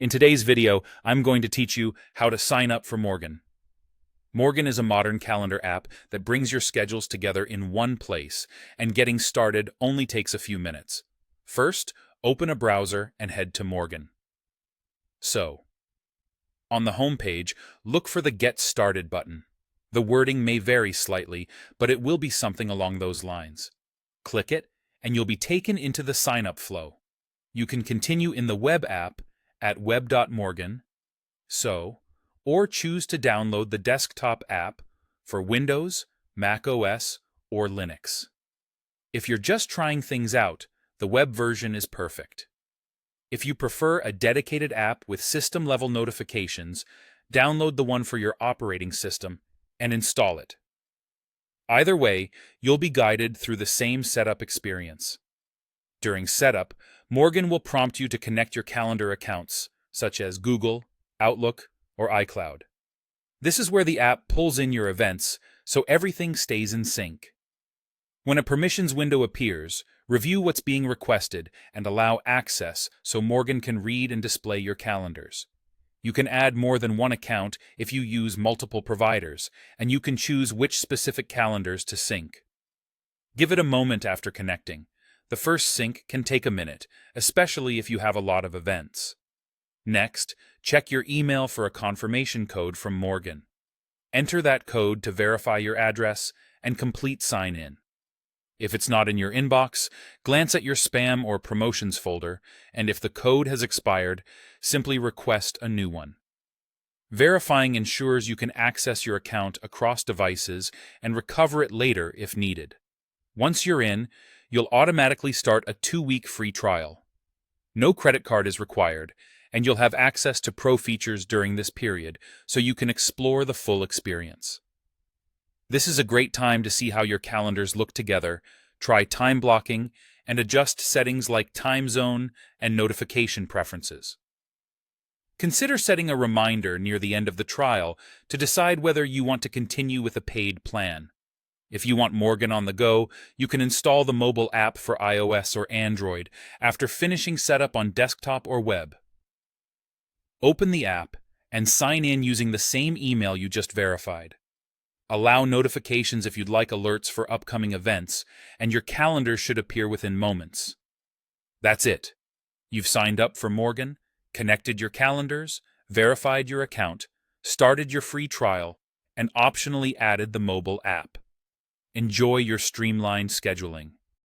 In today's video, I'm going to teach you how to sign up for Morgen. Morgen is a modern calendar app that brings your schedules together in one place, and getting started only takes a few minutes. First, open a browser and head to Morgen. On the home page, look for the Get Started button. The wording may vary slightly, but it will be something along those lines. Click it, and you'll be taken into the sign-up flow. You can continue in the web app at web.morgen, or choose to download the desktop app for Windows, Mac OS, or Linux. If you're just trying things out, the web version is perfect. If you prefer a dedicated app with system-level notifications, download the one for your operating system and install it. Either way, you'll be guided through the same setup experience. During setup, Morgen will prompt you to connect your calendar accounts, such as Google, Outlook, or iCloud. This is where the app pulls in your events, so everything stays in sync. When a permissions window appears, review what's being requested and allow access so Morgen can read and display your calendars. You can add more than one account if you use multiple providers, and you can choose which specific calendars to sync. Give it a moment after connecting. The first sync can take a minute, especially if you have a lot of events. Next, check your email for a confirmation code from Morgen. Enter that code to verify your address and complete sign-in. If it's not in your inbox, glance at your spam or promotions folder, and if the code has expired, simply request a new one. Verifying ensures you can access your account across devices and recover it later if needed. Once you're in, you'll automatically start a 2-week free trial. No credit card is required, and you'll have access to pro features during this period, so you can explore the full experience. This is a great time to see how your calendars look together, try time blocking, and adjust settings like time zone and notification preferences. Consider setting a reminder near the end of the trial to decide whether you want to continue with a paid plan. If you want Morgen on the go, you can install the mobile app for iOS or Android after finishing setup on desktop or web. Open the app and sign in using the same email you just verified. Allow notifications if you'd like alerts for upcoming events, and your calendar should appear within moments. That's it. You've signed up for Morgen, connected your calendars, verified your account, started your free trial, and optionally added the mobile app. Enjoy your streamlined scheduling.